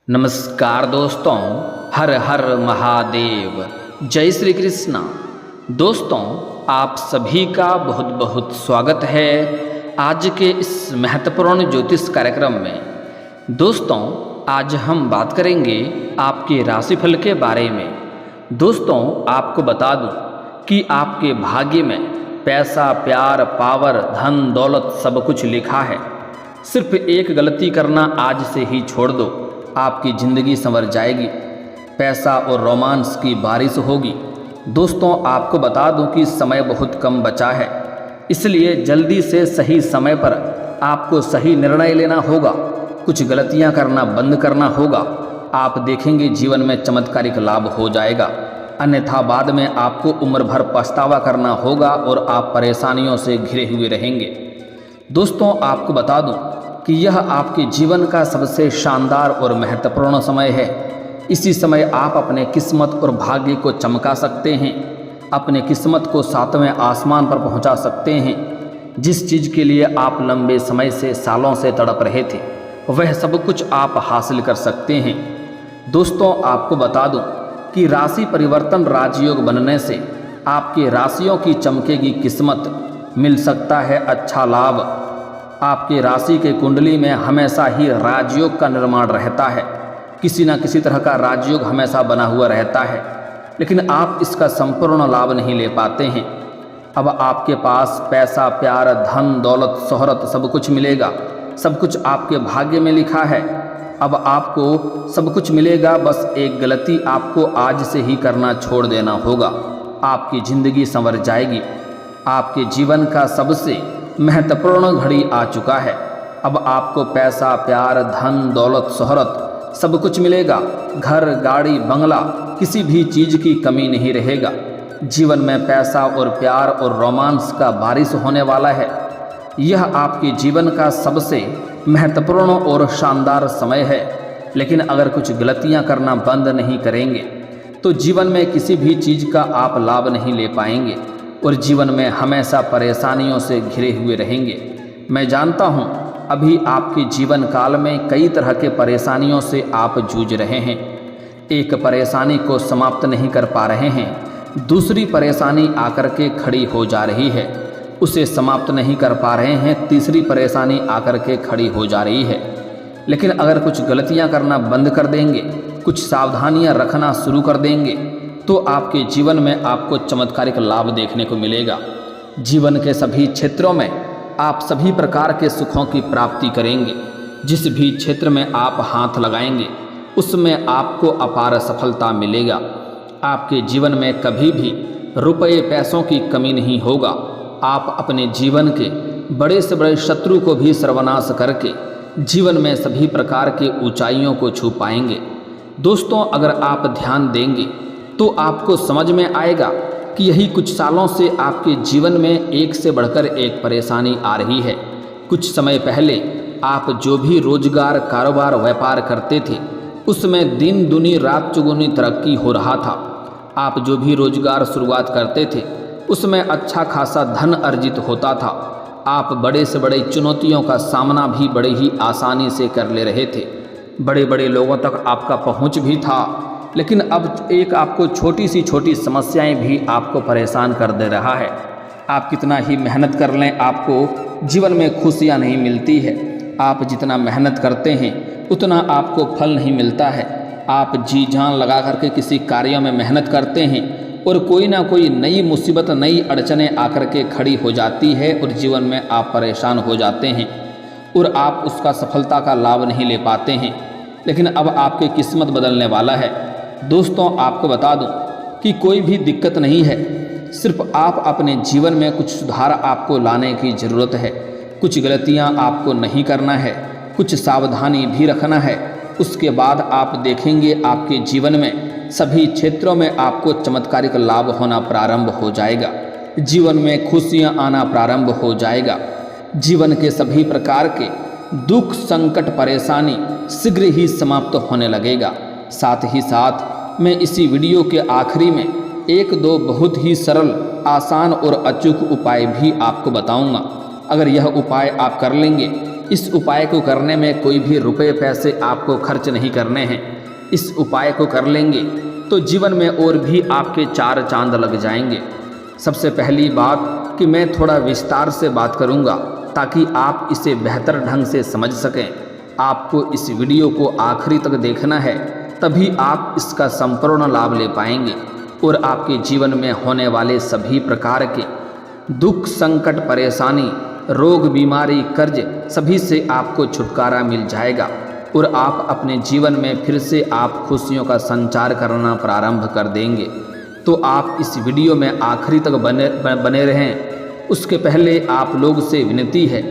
नमस्कार दोस्तों, हर हर महादेव, जय श्री कृष्णा। दोस्तों, आप सभी का बहुत बहुत स्वागत है आज के इस महत्वपूर्ण ज्योतिष कार्यक्रम में। दोस्तों, आज हम बात करेंगे आपके राशिफल के बारे में। दोस्तों, आपको बता दूं कि आपके भाग्य में पैसा, प्यार, पावर, धन, दौलत सब कुछ लिखा है। सिर्फ एक गलती करना आज से ही छोड़ दो, आपकी ज़िंदगी संवर जाएगी। पैसा और रोमांस की बारिश होगी। दोस्तों, आपको बता दूं कि समय बहुत कम बचा है, इसलिए जल्दी से सही समय पर आपको सही निर्णय लेना होगा। कुछ गलतियां करना बंद करना होगा। आप देखेंगे जीवन में चमत्कारिक लाभ हो जाएगा, अन्यथा बाद में आपको उम्र भर पछतावा करना होगा और आप परेशानियों से घिरे हुए रहेंगे। दोस्तों, आपको बता दूं कि यह आपके जीवन का सबसे शानदार और महत्वपूर्ण समय है। इसी समय आप अपने किस्मत और भाग्य को चमका सकते हैं, अपने किस्मत को 7वें आसमान पर पहुंचा सकते हैं। जिस चीज़ के लिए आप लंबे समय से, सालों से तड़प रहे थे, वह सब कुछ आप हासिल कर सकते हैं। दोस्तों, आपको बता दूं कि राशि परिवर्तन राजयोग बनने से आपकी राशियों की चमकेगी किस्मत, मिल सकता है अच्छा लाभ। आपकी राशि के कुंडली में हमेशा ही राजयोग का निर्माण रहता है। किसी न किसी तरह का राजयोग हमेशा बना हुआ रहता है, लेकिन आप इसका संपूर्ण लाभ नहीं ले पाते हैं। अब आपके पास पैसा, प्यार, धन, दौलत, शोहरत सब कुछ मिलेगा। सब कुछ आपके भाग्य में लिखा है। अब आपको सब कुछ मिलेगा, बस एक गलती आपको आज से ही करना छोड़ देना होगा। आपकी ज़िंदगी संवर जाएगी। आपके जीवन का सबसे महत्वपूर्ण घड़ी आ चुका है। अब आपको पैसा, प्यार, धन, दौलत, शोहरत सब कुछ मिलेगा। घर, गाड़ी, बंगला, किसी भी चीज़ की कमी नहीं रहेगा। जीवन में पैसा और प्यार और रोमांस का बारिश होने वाला है। यह आपके जीवन का सबसे महत्वपूर्ण और शानदार समय है। लेकिन अगर कुछ गलतियां करना बंद नहीं करेंगे तो जीवन में किसी भी चीज़ का आप लाभ नहीं ले पाएंगे और जीवन में हमेशा परेशानियों से घिरे हुए रहेंगे। मैं जानता हूं, अभी आपके जीवन काल में कई तरह के परेशानियों से आप जूझ रहे हैं। एक परेशानी को समाप्त नहीं कर पा रहे हैं, दूसरी परेशानी आकर के खड़ी हो जा रही है। उसे समाप्त नहीं कर पा रहे हैं, तीसरी परेशानी आकर के खड़ी हो जा रही है। लेकिन अगर कुछ गलतियां करना बंद कर देंगे, कुछ सावधानियां रखना शुरू कर देंगे, तो आपके जीवन में आपको चमत्कारिक लाभ देखने को मिलेगा। जीवन के सभी क्षेत्रों में आप सभी प्रकार के सुखों की प्राप्ति करेंगे। जिस भी क्षेत्र में आप हाथ लगाएंगे, उसमें आपको अपार सफलता मिलेगा। आपके जीवन में कभी भी रुपये पैसों की कमी नहीं होगा। आप अपने जीवन के बड़े से बड़े शत्रु को भी सर्वनाश करके जीवन में सभी प्रकार के ऊंचाइयों को छू पाएंगे। दोस्तों, अगर आप ध्यान देंगे तो आपको समझ में आएगा कि यही कुछ सालों से आपके जीवन में एक से बढ़कर एक परेशानी आ रही है। कुछ समय पहले आप जो भी रोजगार, कारोबार, व्यापार करते थे, उसमें दिन दुनी रात चौगुनी तरक्की हो रहा था। आप जो भी रोजगार शुरुआत करते थे, उसमें अच्छा खासा धन अर्जित होता था। आप बड़े से बड़े चुनौतियों का सामना भी बड़े ही आसानी से कर ले रहे थे। बड़े बड़े लोगों तक आपका पहुंच भी था। लेकिन अब एक आपको छोटी सी छोटी समस्याएं भी आपको परेशान कर दे रहा है। आप कितना ही मेहनत कर लें, आपको जीवन में खुशियां नहीं मिलती है। आप जितना मेहनत करते हैं, उतना आपको फल नहीं मिलता है। आप जी जान लगा करके किसी कार्य में मेहनत करते हैं और कोई ना कोई नई मुसीबत, नई अड़चनें आकर के खड़ी हो जाती है और जीवन में आप परेशान हो जाते हैं और आप उसका सफलता का लाभ नहीं ले पाते हैं। लेकिन अब आपकी किस्मत बदलने वाला है। दोस्तों, आपको बता दूं कि कोई भी दिक्कत नहीं है, सिर्फ आप अपने जीवन में कुछ सुधार आपको लाने की ज़रूरत है। कुछ गलतियां आपको नहीं करना है, कुछ सावधानी भी रखना है। उसके बाद आप देखेंगे आपके जीवन में सभी क्षेत्रों में आपको चमत्कारिक लाभ होना प्रारंभ हो जाएगा। जीवन में खुशियां आना प्रारंभ हो जाएगा। जीवन के सभी प्रकार के दुख, संकट, परेशानी शीघ्र ही समाप्त होने लगेगा। साथ ही साथ मैं इसी वीडियो के आखिरी में एक दो बहुत ही सरल, आसान और अचूक उपाय भी आपको बताऊंगा। अगर यह उपाय आप कर लेंगे इस उपाय को करने में कोई भी रुपए पैसे आपको खर्च नहीं करने हैं। इस उपाय को कर लेंगे तो जीवन में और भी आपके 4 चांद लग जाएंगे। सबसे पहली बात कि मैं थोड़ा विस्तार से बात करूंगा ताकि आप इसे बेहतर ढंग से समझ सकें। आपको इस वीडियो को आखिरी तक देखना है, तभी आप इसका संपूर्ण लाभ ले पाएंगे और आपके जीवन में होने वाले सभी प्रकार के दुख, संकट, परेशानी, रोग, बीमारी, कर्ज सभी से आपको छुटकारा मिल जाएगा और आप अपने जीवन में फिर से आप खुशियों का संचार करना प्रारंभ कर देंगे। तो आप इस वीडियो में आखिरी तक बने रहें। उसके पहले आप लोग से विनती है,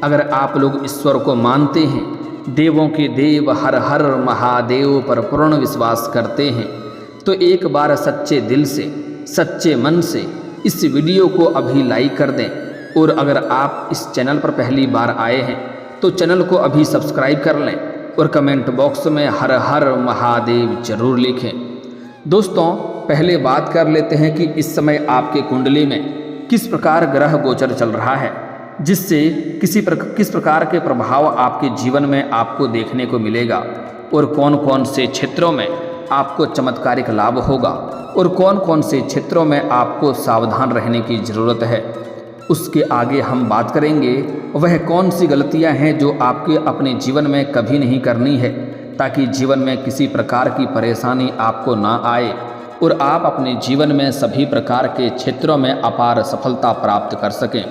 अगर आप लोग ईश्वर को मानते हैं, देवों के देव हर हर महादेव पर पूर्ण विश्वास करते हैं, तो एक बार सच्चे दिल से, सच्चे मन से इस वीडियो को अभी लाइक कर दें। और अगर आप इस चैनल पर पहली बार आए हैं तो चैनल को अभी सब्सक्राइब कर लें और कमेंट बॉक्स में हर हर महादेव जरूर लिखें। दोस्तों, पहले बात कर लेते हैं कि इस समय आपके कुंडली में किस प्रकार ग्रह गोचर चल रहा है, जिससे किस प्रकार के प्रभाव आपके जीवन में आपको देखने को मिलेगा और कौन कौन से क्षेत्रों में आपको चमत्कारिक लाभ होगा और कौन कौन से क्षेत्रों में आपको सावधान रहने की ज़रूरत है। उसके आगे हम बात करेंगे वह कौन सी गलतियां हैं जो आपके अपने जीवन में कभी नहीं करनी है, ताकि जीवन में किसी प्रकार की परेशानी आपको ना आए और आप अपने जीवन में सभी प्रकार के क्षेत्रों में अपार सफलता प्राप्त कर सकें।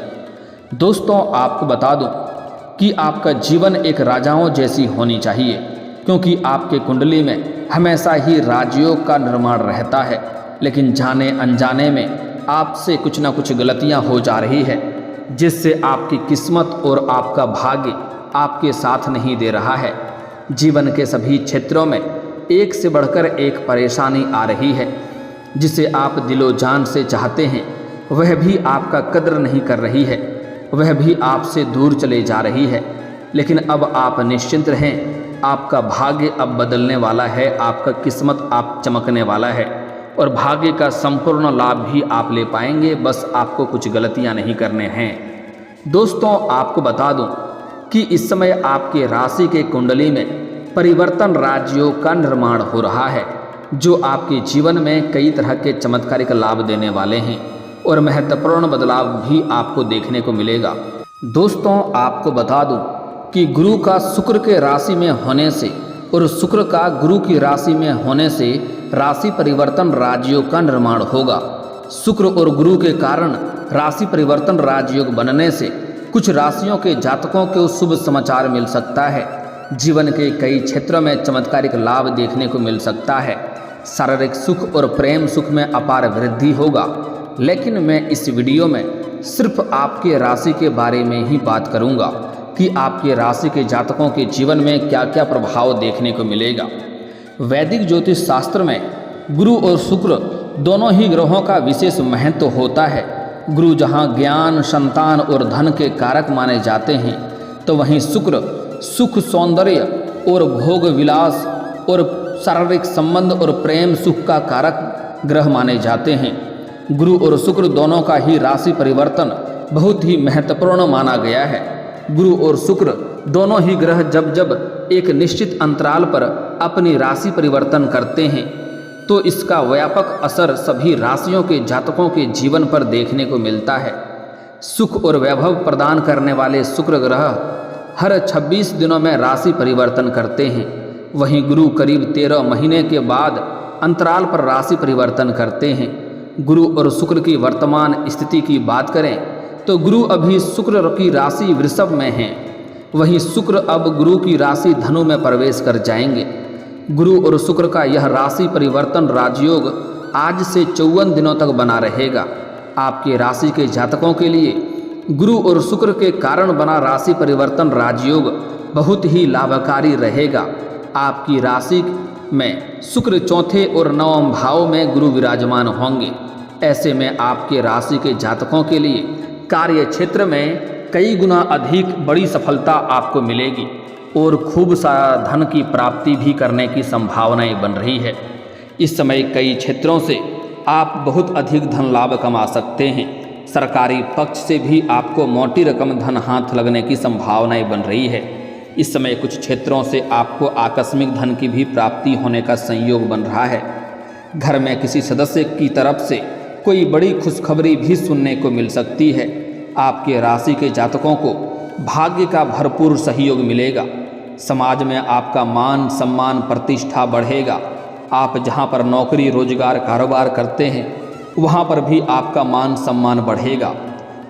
दोस्तों, आपको बता दूं कि आपका जीवन एक राजाओं जैसी होनी चाहिए, क्योंकि आपके कुंडली में हमेशा ही राजयोग का निर्माण रहता है, लेकिन जाने अनजाने में आपसे कुछ ना कुछ गलतियां हो जा रही है, जिससे आपकी किस्मत और आपका भाग्य आपके साथ नहीं दे रहा है। जीवन के सभी क्षेत्रों में एक से बढ़कर एक परेशानी आ रही है, जिसे आप दिलो जान से चाहते हैं, वह भी आपका कद्र नहीं कर रही है, वह भी आपसे दूर चले जा रही है। लेकिन अब आप निश्चिंत रहें, आपका भाग्य अब बदलने वाला है, आपका किस्मत आप चमकने वाला है और भाग्य का संपूर्ण लाभ भी आप ले पाएंगे। बस आपको कुछ गलतियां नहीं करने हैं। दोस्तों, आपको बता दूं कि इस समय आपके राशि के कुंडली में परिवर्तन राजयोग का निर्माण हो रहा है, जो आपके जीवन में कई तरह के चमत्कारिक लाभ देने वाले हैं और महत्वपूर्ण बदलाव भी आपको देखने को मिलेगा। दोस्तों, आपको बता दूं कि गुरु का शुक्र के राशि में होने से और शुक्र का गुरु की राशि में होने से राशि परिवर्तन राजयोग का निर्माण होगा। शुक्र और गुरु के कारण राशि परिवर्तन राजयोग बनने से कुछ राशियों के जातकों को शुभ समाचार मिल सकता है। जीवन के कई क्षेत्रों में चमत्कारिक लाभ देखने को मिल सकता है। शारीरिक सुख और प्रेम सुख में अपार वृद्धि होगा। लेकिन मैं इस वीडियो में सिर्फ आपके राशि के बारे में ही बात करूंगा कि आपके राशि के जातकों के जीवन में क्या क्या प्रभाव देखने को मिलेगा। वैदिक ज्योतिष शास्त्र में गुरु और शुक्र दोनों ही ग्रहों का विशेष महत्व होता है। गुरु जहां ज्ञान, संतान और धन के कारक माने जाते हैं, तो वहीं शुक्र सुख, सौंदर्य और भोग विलास और शारीरिक संबंध और प्रेम सुख का कारक ग्रह माने जाते हैं। गुरु और शुक्र दोनों का ही राशि परिवर्तन बहुत ही महत्वपूर्ण माना गया है। गुरु और शुक्र दोनों ही ग्रह जब जब एक निश्चित अंतराल पर अपनी राशि परिवर्तन करते हैं, तो इसका व्यापक असर सभी राशियों के जातकों के जीवन पर देखने को मिलता है। सुख और वैभव प्रदान करने वाले शुक्र ग्रह हर 26 दिनों में राशि परिवर्तन करते हैं। वहीं गुरु करीब 13 महीने के बाद अंतराल पर राशि परिवर्तन करते हैं। गुरु और शुक्र की वर्तमान स्थिति की बात करें तो गुरु अभी शुक्र की राशि वृषभ में है, वहीं शुक्र अब गुरु की राशि धनु में प्रवेश कर जाएंगे। गुरु और शुक्र का यह राशि परिवर्तन राजयोग आज से 54 दिनों तक बना रहेगा। आपके राशि के जातकों के लिए गुरु और शुक्र के कारण बना राशि परिवर्तन राजयोग बहुत ही लाभकारी रहेगा। आपकी राशि में शुक्र चौथे और नवम भाव में गुरु विराजमान होंगे। ऐसे में आपके राशि के जातकों के लिए कार्य क्षेत्र में कई गुना अधिक बड़ी सफलता आपको मिलेगी और खूब सारा धन की प्राप्ति भी करने की संभावनाएं बन रही है। इस समय कई क्षेत्रों से आप बहुत अधिक धन लाभ कमा सकते हैं। सरकारी पक्ष से भी आपको मोटी रकम धन हाथ लगने की संभावनाएं बन रही है। इस समय कुछ क्षेत्रों से आपको आकस्मिक धन की भी प्राप्ति होने का संयोग बन रहा है। घर में किसी सदस्य की तरफ से कोई बड़ी खुशखबरी भी सुनने को मिल सकती है। आपके राशि के जातकों को भाग्य का भरपूर सहयोग मिलेगा। समाज में आपका मान सम्मान प्रतिष्ठा बढ़ेगा। आप जहां पर नौकरी रोजगार कारोबार करते हैं वहां पर भी आपका मान सम्मान बढ़ेगा।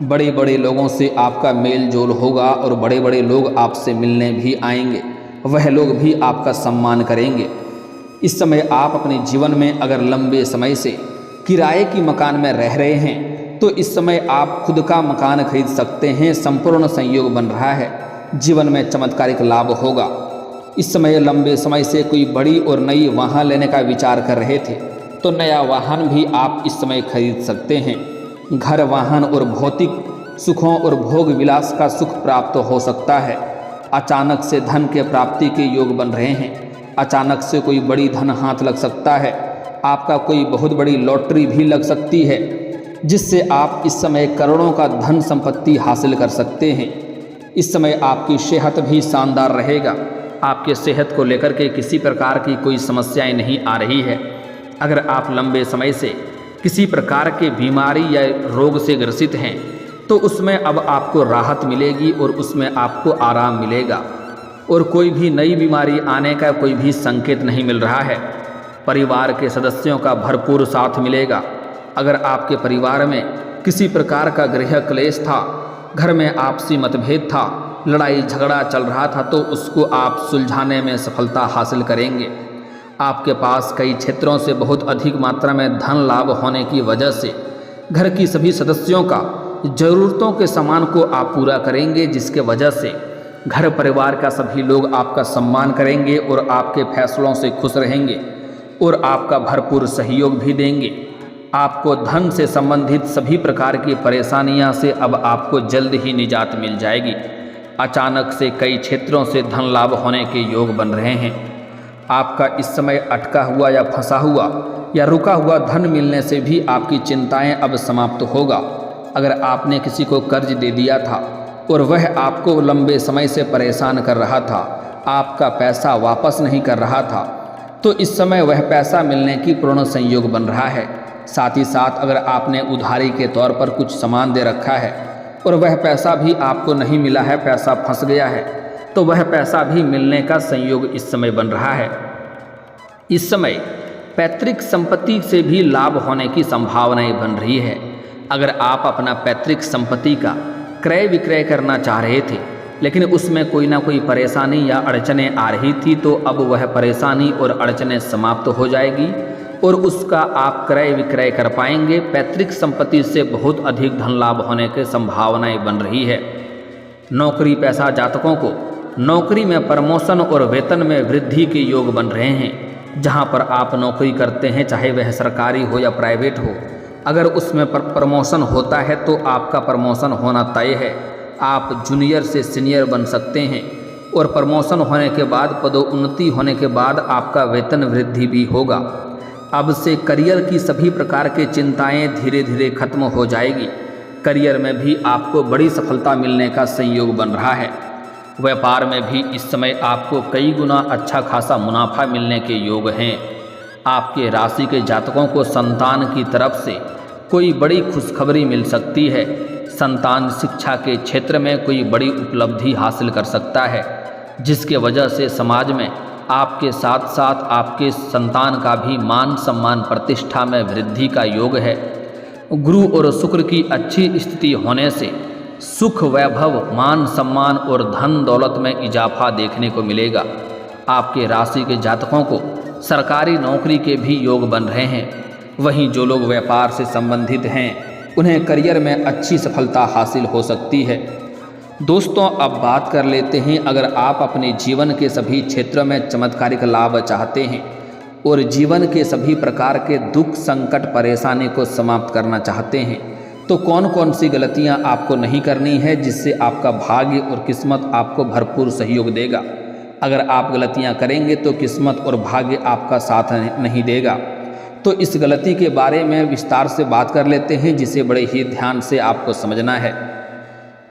बड़े बड़े लोगों से आपका मेल जोल होगा और बड़े बड़े लोग आपसे मिलने भी आएंगे। वह लोग भी आपका सम्मान करेंगे। इस समय आप अपने जीवन में अगर लंबे समय से किराए की मकान में रह रहे हैं तो इस समय आप खुद का मकान खरीद सकते हैं। संपूर्ण संयोग बन रहा है। जीवन में चमत्कारिक लाभ होगा। इस समय लंबे समय से कोई बड़ी और नई वाहन लेने का विचार कर रहे थे तो नया वाहन भी आप इस समय खरीद सकते हैं। घर वाहन और भौतिक सुखों और भोग विलास का सुख प्राप्त हो सकता है। अचानक से धन के प्राप्ति के योग बन रहे हैं। अचानक से कोई बड़ी धन हाथ लग सकता है। आपका कोई बहुत बड़ी लॉटरी भी लग सकती है जिससे आप इस समय करोड़ों का धन संपत्ति हासिल कर सकते हैं। इस समय आपकी सेहत भी शानदार रहेगा। आपके सेहत को लेकर के किसी प्रकार की कोई समस्याएं नहीं आ रही है। अगर आप लंबे समय से किसी प्रकार के बीमारी या रोग से ग्रसित हैं तो उसमें अब आपको राहत मिलेगी और उसमें आपको आराम मिलेगा और कोई भी नई बीमारी आने का कोई भी संकेत नहीं मिल रहा है। परिवार के सदस्यों का भरपूर साथ मिलेगा। अगर आपके परिवार में किसी प्रकार का गृह क्लेश था, घर में आपसी मतभेद था, लड़ाई झगड़ा चल रहा था तो उसको आप सुलझाने में सफलता हासिल करेंगे। आपके पास कई क्षेत्रों से बहुत अधिक मात्रा में धन लाभ होने की वजह से घर की सभी सदस्यों का ज़रूरतों के सामान को आप पूरा करेंगे, जिसके वजह से घर परिवार का सभी लोग आपका सम्मान करेंगे और आपके फैसलों से खुश रहेंगे और आपका भरपूर सहयोग भी देंगे। आपको धन से संबंधित सभी प्रकार की परेशानियां से अब आपको जल्द ही निजात मिल जाएगी। अचानक से कई क्षेत्रों से धन लाभ होने के योग बन रहे हैं। आपका इस समय अटका हुआ या फंसा हुआ या रुका हुआ धन मिलने से भी आपकी चिंताएं अब समाप्त होगा। अगर आपने किसी को कर्ज दे दिया था और वह आपको लंबे समय से परेशान कर रहा था, आपका पैसा वापस नहीं कर रहा था, तो इस समय वह पैसा मिलने की पूर्ण संयोग बन रहा है। साथ ही साथ अगर आपने उधारी के तौर पर कुछ सामान दे रखा है और वह पैसा भी आपको नहीं मिला है, पैसा फंस गया है, तो वह पैसा भी मिलने का संयोग इस समय बन रहा है। इस समय पैतृक संपत्ति से भी लाभ होने की संभावनाएं बन रही है। अगर आप अपना पैतृक संपत्ति का क्रय विक्रय करना चाह रहे थे लेकिन उसमें कोई ना कोई परेशानी या अड़चनें आ रही थी तो अब वह परेशानी और अड़चनें समाप्त हो जाएगी और उसका आप क्रय विक्रय कर पाएंगे। पैतृक संपत्ति से बहुत अधिक धन लाभ होने की संभावनाएं बन रही है। नौकरी पेशा जातकों को नौकरी में प्रमोशन और वेतन में वृद्धि के योग बन रहे हैं। जहां पर आप नौकरी करते हैं, चाहे वह सरकारी हो या प्राइवेट हो, अगर उसमें प्रमोशन होता है तो आपका प्रमोशन होना तय है। आप जूनियर से सीनियर बन सकते हैं और प्रमोशन होने के बाद पदोन्नति होने के बाद आपका वेतन वृद्धि भी होगा। अब से करियर की सभी प्रकार की चिंताएं धीरे धीरे खत्म हो जाएगी। करियर में भी आपको बड़ी सफलता मिलने का संयोग बन रहा है। व्यापार में भी इस समय आपको कई गुना अच्छा खासा मुनाफा मिलने के योग हैं। आपके राशि के जातकों को संतान की तरफ से कोई बड़ी खुशखबरी मिल सकती है। संतान शिक्षा के क्षेत्र में कोई बड़ी उपलब्धि हासिल कर सकता है, जिसके वजह से समाज में आपके साथ साथ आपके संतान का भी मान सम्मान प्रतिष्ठा में वृद्धि का योग है। गुरु और शुक्र की अच्छी स्थिति होने से सुख वैभव मान सम्मान और धन दौलत में इजाफा देखने को मिलेगा। आपके राशि के जातकों को सरकारी नौकरी के भी योग बन रहे हैं। वहीं जो लोग व्यापार से संबंधित हैं उन्हें करियर में अच्छी सफलता हासिल हो सकती है। दोस्तों, अब बात कर लेते हैं, अगर आप अपने जीवन के सभी क्षेत्रों में चमत्कारिक लाभ चाहते हैं और जीवन के सभी प्रकार के दुख संकट परेशानी को समाप्त करना चाहते हैं तो कौन कौन सी गलतियां आपको नहीं करनी है जिससे आपका भाग्य और किस्मत आपको भरपूर सहयोग देगा। अगर आप गलतियां करेंगे तो किस्मत और भाग्य आपका साथ नहीं देगा। तो इस गलती के बारे में विस्तार से बात कर लेते हैं, जिसे बड़े ही ध्यान से आपको समझना है,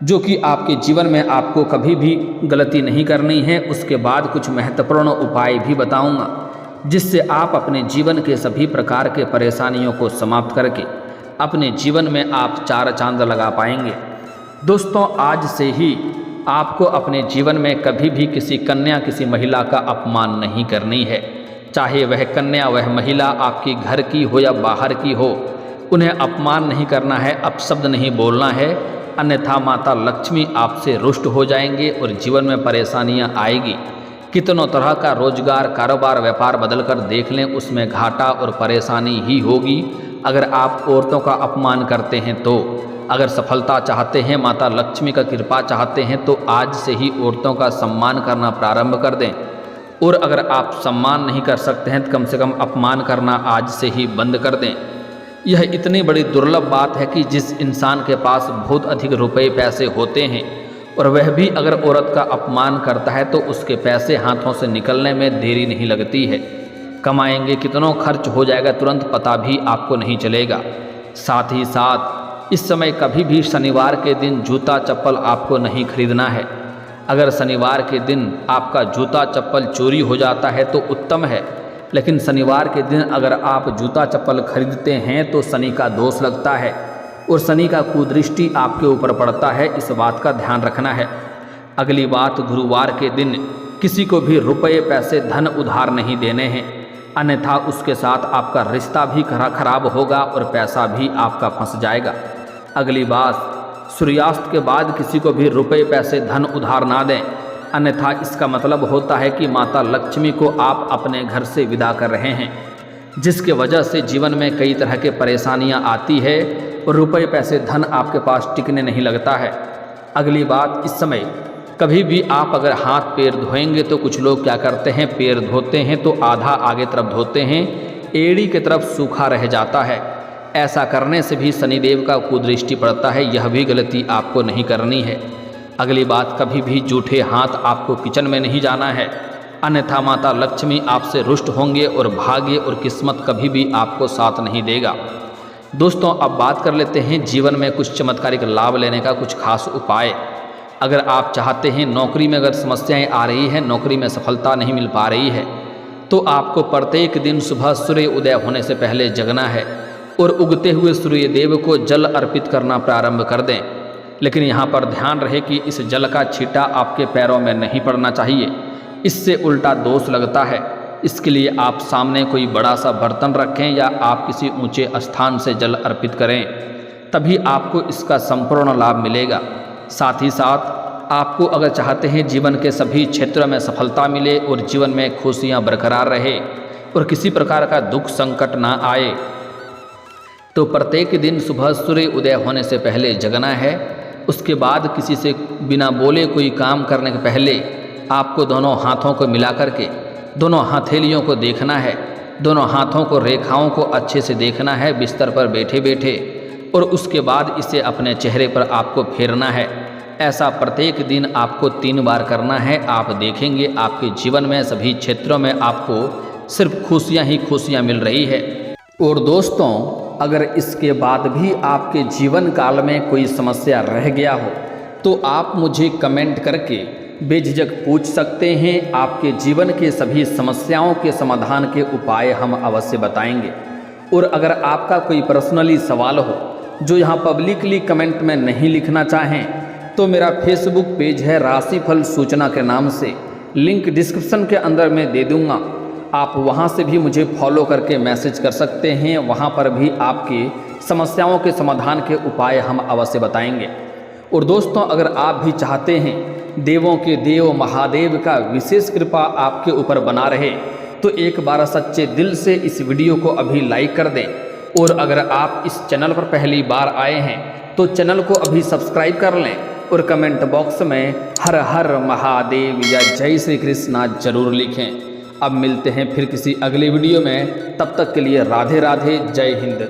जो कि आपके जीवन में आपको कभी भी गलती नहीं करनी है। उसके बाद कुछ महत्वपूर्ण उपाय भी बताऊंगा, जिससे आप अपने जीवन के सभी प्रकार के परेशानियों को समाप्त करके अपने जीवन में आप चार चांद लगा पाएंगे। दोस्तों, आज से ही आपको अपने जीवन में कभी भी किसी कन्या, किसी महिला का अपमान नहीं करनी है। चाहे वह कन्या, वह महिला आपकी घर की हो या बाहर की हो, उन्हें अपमान नहीं करना है, अपशब्द नहीं बोलना है, अन्यथा माता लक्ष्मी आपसे रुष्ट हो जाएंगे और जीवन में परेशानियां आएगी। कितनों तरह का रोजगार, कारोबार, व्यापार बदल कर देख लें, उसमें घाटा और परेशानी ही होगी अगर आप औरतों का अपमान करते हैं तो। अगर सफलता चाहते हैं, माता लक्ष्मी का कृपा चाहते हैं, तो आज से ही औरतों का सम्मान करना प्रारंभ कर दें। और अगर आप सम्मान नहीं कर सकते हैं तो कम से कम अपमान करना आज से ही बंद कर दें। यह इतनी बड़ी दुर्लभ बात है कि जिस इंसान के पास बहुत अधिक रुपए पैसे होते हैं और वह भी अगर औरत का अपमान करता है तो उसके पैसे हाथों से निकलने में देरी नहीं लगती है। कमाएंगे कितनों, खर्च हो जाएगा तुरंत, पता भी आपको नहीं चलेगा। साथ ही साथ इस समय कभी भी शनिवार के दिन जूता चप्पल आपको नहीं खरीदना है। अगर शनिवार के दिन आपका जूता चप्पल चोरी हो जाता है तो उत्तम है, लेकिन शनिवार के दिन अगर आप जूता चप्पल खरीदते हैं तो शनि का दोष लगता है और शनि का कुदृष्टि आपके ऊपर पड़ता है। इस बात का ध्यान रखना है। अगली बात, गुरुवार के दिन किसी को भी रुपये, पैसे, धन उधार नहीं देने हैं, अन्यथा उसके साथ आपका रिश्ता भी खराब होगा और पैसा भी आपका फंस जाएगा। अगली बात, सूर्यास्त के बाद किसी को भी रुपए, पैसे, धन उधार ना दें, अन्यथा इसका मतलब होता है कि माता लक्ष्मी को आप अपने घर से विदा कर रहे हैं, जिसके वजह से जीवन में कई तरह के परेशानियां आती है और रुपए, पैसे, धन आपके पास टिकने नहीं लगता है। अगली बात, इस समय कभी भी आप अगर हाथ पैर धोएंगे तो कुछ लोग क्या करते हैं, पैर धोते हैं तो आधा आगे तरफ धोते हैं, एड़ी की तरफ सूखा रह जाता है। ऐसा करने से भी शनिदेव का कुदृष्टि पड़ता है, यह भी गलती आपको नहीं करनी है। अगली बात, कभी भी जूठे हाथ आपको किचन में नहीं जाना है, अन्यथा माता लक्ष्मी आपसे रुष्ट होंगे और भाग्य और किस्मत कभी भी आपको साथ नहीं देगा। दोस्तों, अब बात कर लेते हैं जीवन में कुछ चमत्कारिक लाभ लेने का कुछ खास उपाय। अगर आप चाहते हैं, नौकरी में अगर समस्याएं आ रही हैं, नौकरी में सफलता नहीं मिल पा रही है, तो आपको प्रत्येक दिन सुबह सूर्य उदय होने से पहले जगना है और उगते हुए सूर्य देव को जल अर्पित करना प्रारंभ कर दें। लेकिन यहाँ पर ध्यान रहे कि इस जल का छींटा आपके पैरों में नहीं पड़ना चाहिए, इससे उल्टा दोष लगता है। इसके लिए आप सामने कोई बड़ा सा बर्तन रखें या आप किसी ऊंचे स्थान से जल अर्पित करें, तभी आपको इसका संपूर्ण लाभ मिलेगा। साथ ही साथ आपको अगर चाहते हैं जीवन के सभी क्षेत्रों में सफलता मिले और जीवन में खुशियाँ बरकरार रहे और किसी प्रकार का दुख संकट ना आए, तो प्रत्येक दिन सुबह सूर्य उदय होने से पहले जगना है। उसके बाद किसी से बिना बोले कोई काम करने के पहले आपको दोनों हाथों को मिला करके दोनों हथेलियों को देखना है, दोनों हाथों को, रेखाओं को अच्छे से देखना है बिस्तर पर बैठे बैठे, और उसके बाद इसे अपने चेहरे पर आपको फेरना है। ऐसा प्रत्येक दिन आपको 3 बार करना है। आप देखेंगे आपके जीवन में सभी क्षेत्रों में आपको सिर्फ खुशियाँ ही खुशियाँ मिल रही है। और दोस्तों, अगर इसके बाद भी आपके जीवन काल में कोई समस्या रह गया हो तो आप मुझे कमेंट करके बेझिझक पूछ सकते हैं। आपके जीवन के सभी समस्याओं के समाधान के उपाय हम अवश्य बताएंगे। और अगर आपका कोई पर्सनली सवाल हो जो यहाँ पब्लिकली कमेंट में नहीं लिखना चाहें, तो मेरा फेसबुक पेज है राशिफल सूचना के नाम से, लिंक डिस्क्रिप्शन के अंदर मैं दे दूँगा। आप वहां से भी मुझे फॉलो करके मैसेज कर सकते हैं। वहां पर भी आपकी समस्याओं के समाधान के उपाय हम अवश्य बताएंगे। और दोस्तों, अगर आप भी चाहते हैं देवों के देव महादेव का विशेष कृपा आपके ऊपर बना रहे, तो एक बार सच्चे दिल से इस वीडियो को अभी लाइक कर दें। और अगर आप इस चैनल पर पहली बार आए हैं तो चैनल को अभी सब्सक्राइब कर लें और कमेंट बॉक्स में हर हर महादेव या जय श्री कृष्णा जरूर लिखें। अब मिलते हैं फिर किसी अगले वीडियो में, तब तक के लिए राधे राधे, जय हिंद।